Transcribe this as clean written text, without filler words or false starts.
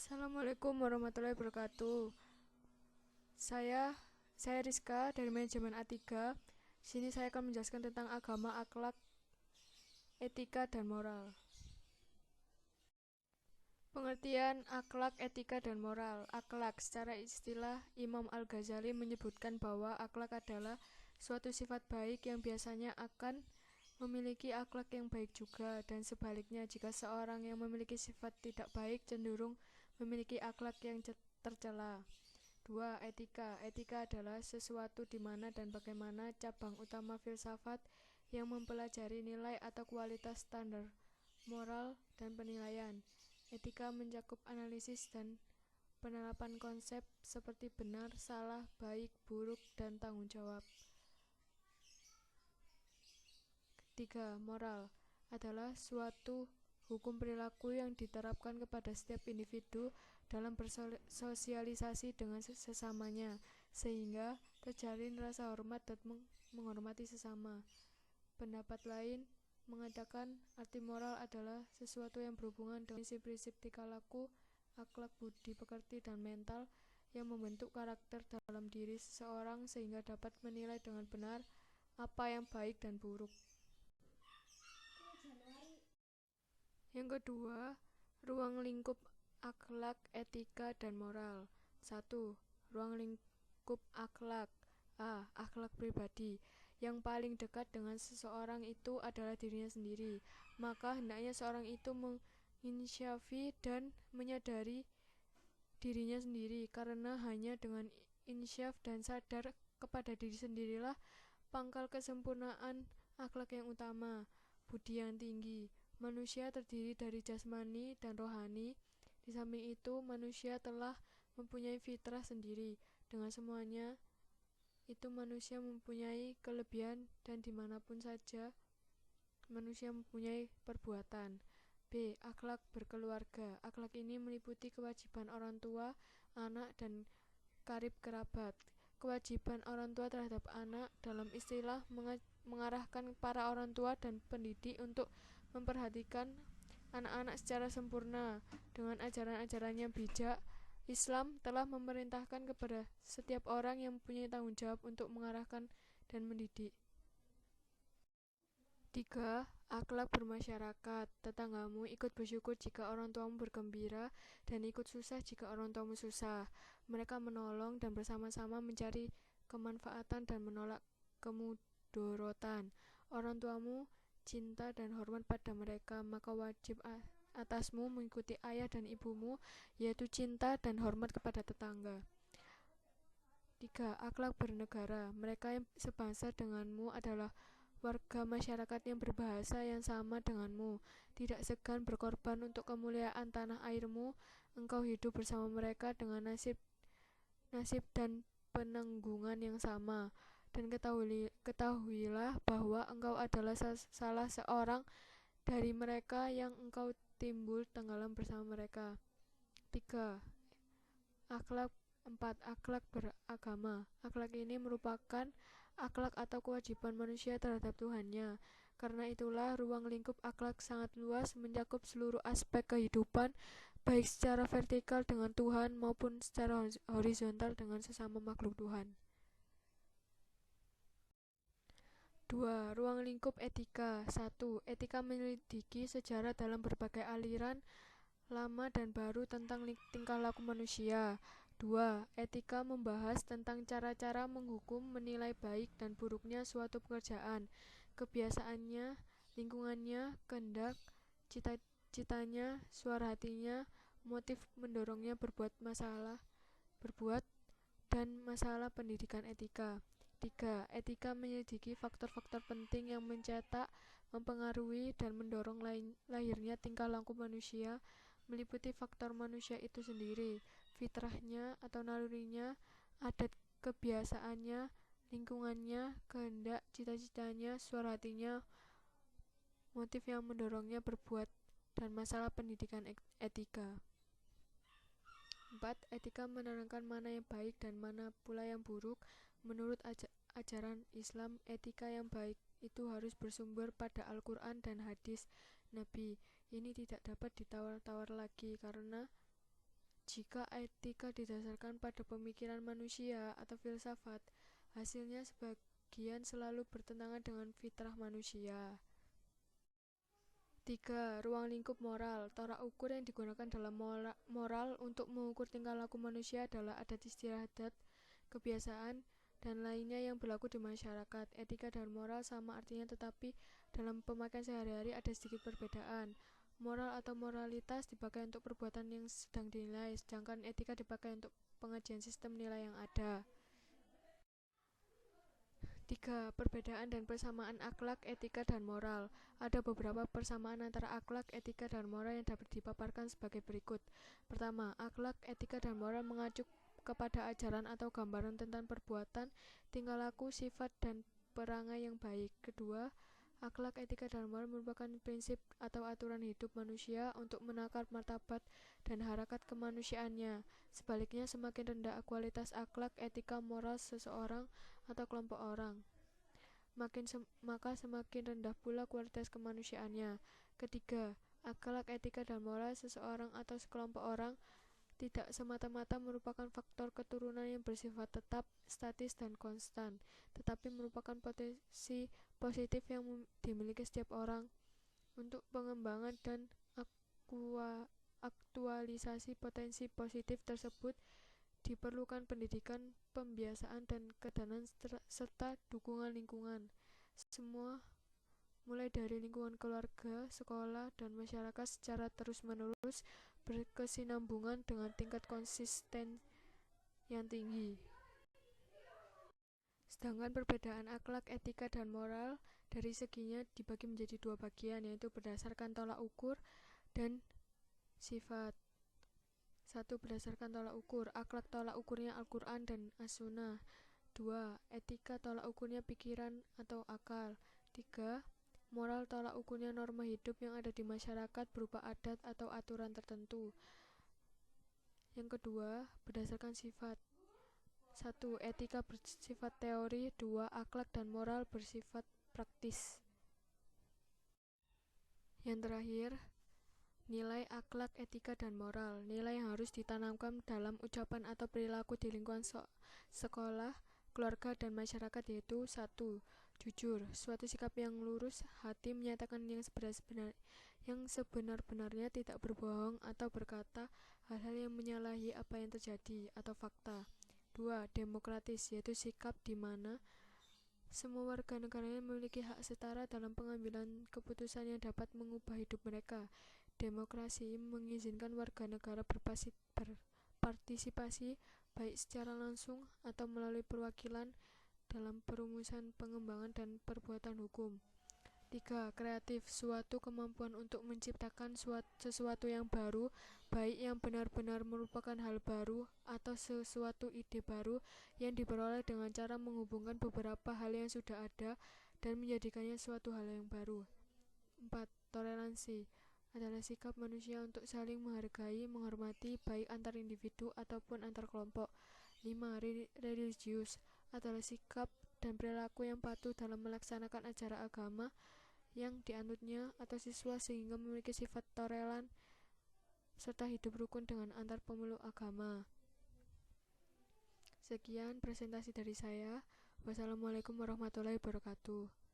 Assalamualaikum warahmatullahi wabarakatuh. Saya Rizka dari manajemen A3. Sini saya akan menjelaskan tentang agama, akhlak, etika, dan moral. Pengertian akhlak, etika, dan moral. Akhlak secara istilah Imam Al-Ghazali menyebutkan bahwa akhlak adalah suatu sifat baik yang biasanya akan memiliki akhlak yang baik juga, dan sebaliknya jika seorang yang memiliki sifat tidak baik cenderung memiliki akhlak yang tercela. 2. Etika. Etika adalah sesuatu di mana dan bagaimana cabang utama filsafat yang mempelajari nilai atau kualitas standar moral dan penilaian. Etika mencakup analisis dan penerapan konsep seperti benar, salah, baik, buruk, dan tanggung jawab. 3. Moral adalah suatu hukum perilaku yang diterapkan kepada setiap individu dalam bersosialisasi dengan sesamanya, sehingga terjalin rasa hormat dan menghormati sesama. Pendapat lain mengatakan arti moral adalah sesuatu yang berhubungan dengan prinsip-prinsip tingkah laku, akhlak, budi pekerti, dan mental yang membentuk karakter dalam diri seseorang sehingga dapat menilai dengan benar apa yang baik dan buruk. Yang kedua, ruang lingkup akhlak, etika, dan moral. 1. Ruang lingkup akhlak. A. Akhlak pribadi. Yang paling dekat dengan seseorang itu adalah dirinya sendiri. Maka hendaknya seorang itu menginsyafi dan menyadari dirinya sendiri, karena hanya dengan insyaf dan sadar kepada diri sendirilah pangkal kesempurnaan akhlak yang utama, budi yang tinggi. Manusia terdiri dari jasmani dan rohani. Di samping itu, manusia telah mempunyai fitrah sendiri. Dengan semuanya itu manusia mempunyai kelebihan dan dimanapun saja manusia mempunyai perbuatan. B. Akhlak berkeluarga. Akhlak ini meliputi kewajiban orang tua, anak, dan karib kerabat. Kewajiban orang tua terhadap anak dalam istilah mengarahkan para orang tua dan pendidik untuk memperhatikan anak-anak secara sempurna dengan ajaran-ajaran yang bijak. Islam telah memerintahkan kepada setiap orang yang mempunyai tanggung jawab untuk mengarahkan dan mendidik. 3. Akhlak bermasyarakat. Tetanggamu ikut bersyukur jika orang tuamu bergembira dan ikut susah jika orang tuamu susah. Mereka menolong dan bersama-sama mencari kemanfaatan dan menolak kemudorotan. Orang tuamu cinta dan hormat pada mereka, maka wajib atasmu mengikuti ayah dan ibumu, yaitu cinta dan hormat kepada tetangga. 3. Akhlak bernegara. Mereka yang sebangsa denganmu adalah warga masyarakat yang berbahasa yang sama denganmu, tidak segan berkorban untuk kemuliaan tanah airmu. Engkau hidup bersama mereka dengan nasib dan penanggungan yang sama, dan ketahuilah bahwa engkau adalah salah seorang dari mereka yang engkau timbul tenggelam bersama mereka. 3. Akhlak 4. Akhlak beragama. Akhlak ini merupakan akhlak atau kewajiban manusia terhadap Tuhannya. Karena itulah ruang lingkup akhlak sangat luas, mencakup seluruh aspek kehidupan, baik secara vertikal dengan Tuhan maupun secara horizontal dengan sesama makhluk Tuhan. 2. Ruang lingkup etika. 1. Etika menyelidiki sejarah dalam berbagai aliran lama dan baru tentang tingkah laku manusia. 2. Etika membahas tentang cara-cara menghukum, menilai baik dan buruknya suatu pekerjaan, kebiasaannya, lingkungannya, kehendak, cita-citanya, suara hatinya, motif mendorongnya berbuat, dan masalah pendidikan etika. 3. Etika menyelidiki faktor-faktor penting yang mencetak, mempengaruhi, dan mendorong lahirnya tingkah laku manusia, meliputi faktor manusia itu sendiri, fitrahnya atau nalurinya, adat kebiasaannya, lingkungannya, kehendak, cita-citanya, suara hatinya, motif yang mendorongnya berbuat, dan masalah pendidikan etika. 4. Etika menerangkan mana yang baik dan mana pula yang buruk. Menurut ajaran Islam, etika yang baik itu harus bersumber pada Al-Quran dan hadis Nabi. Ini tidak dapat ditawar-tawar lagi karena Jika etika didasarkan pada pemikiran manusia atau filsafat, hasilnya sebagian selalu bertentangan dengan fitrah manusia. 3. Ruang lingkup moral. Tolak ukur yang digunakan dalam moral untuk mengukur tingkah laku manusia adalah adat istiadat, kebiasaan, dan lainnya yang berlaku di masyarakat. Etika dan moral sama artinya, tetapi dalam pemakaian sehari-hari ada sedikit perbedaan. Moral atau moralitas dipakai untuk perbuatan yang sedang dinilai, sedangkan etika dipakai untuk pengajian sistem nilai yang ada. 3. Perbedaan dan persamaan akhlak, etika, dan moral. Ada beberapa persamaan antara akhlak, etika, dan moral yang dapat dipaparkan sebagai berikut. Pertama, akhlak, etika, dan moral mengacu kepada ajaran atau gambaran tentang perbuatan, tingkah laku, sifat, dan perangai yang baik. Kedua, akhlak, etika, dan moral merupakan prinsip atau aturan hidup manusia untuk menakar martabat dan harakat kemanusiaannya. Sebaliknya, semakin rendah kualitas akhlak, etika, moral seseorang atau kelompok orang, maka semakin rendah pula kualitas kemanusiaannya. Ketiga, akhlak, etika, dan moral seseorang atau sekelompok orang tidak semata-mata merupakan faktor keturunan yang bersifat tetap, statis, dan konstan, tetapi merupakan potensi positif yang dimiliki setiap orang. Untuk pengembangan dan aktualisasi potensi positif tersebut diperlukan pendidikan, pembiasaan, dan ketenaran serta dukungan lingkungan. Semua, mulai dari lingkungan keluarga, sekolah, dan masyarakat secara terus-menerus berkesinambungan dengan tingkat konsisten yang tinggi. Sedangkan perbedaan akhlak, etika, dan moral dari seginya dibagi menjadi dua bagian, yaitu berdasarkan tolak ukur dan sifat. 1. Berdasarkan tolak ukur. Akhlak tolak ukurnya Al-Quran dan As-Sunnah. 2. Etika tolak ukurnya pikiran atau akal. 3. Moral tolak ukurnya norma hidup yang ada di masyarakat berupa adat atau aturan tertentu. Yang kedua, berdasarkan sifat. 1. Etika bersifat teori. 2. Akhlak dan moral bersifat praktis. Yang terakhir, nilai akhlak, etika, dan moral. Nilai yang harus ditanamkan dalam ucapan atau perilaku di lingkungan sekolah, keluarga, dan masyarakat yaitu 1. Jujur, suatu sikap yang lurus hati, menyatakan yang sebenar-benarnya, tidak berbohong atau berkata hal-hal yang menyalahi apa yang terjadi atau fakta. 2. Demokratis, yaitu sikap di mana semua warga negaranya memiliki hak setara dalam pengambilan keputusan yang dapat mengubah hidup mereka. Demokrasi mengizinkan warga negara berpartisipasi baik secara langsung atau melalui perwakilan dalam perumusan, pengembangan, dan perbuatan hukum. 3. Kreatif, suatu kemampuan untuk menciptakan sesuatu yang baru, baik yang benar-benar merupakan hal baru atau sesuatu ide baru yang diperoleh dengan cara menghubungkan beberapa hal yang sudah ada dan menjadikannya suatu hal yang baru. 4. Toleransi adalah sikap manusia untuk saling menghargai, menghormati, baik antar individu ataupun antar kelompok. 5. Religius adalah sikap dan perilaku yang patuh dalam melaksanakan ajaran agama yang dianutnya atau siswa sehingga memiliki sifat toleran serta hidup rukun dengan antar pemeluk agama. Sekian presentasi dari saya. Wassalamualaikum warahmatullahi wabarakatuh.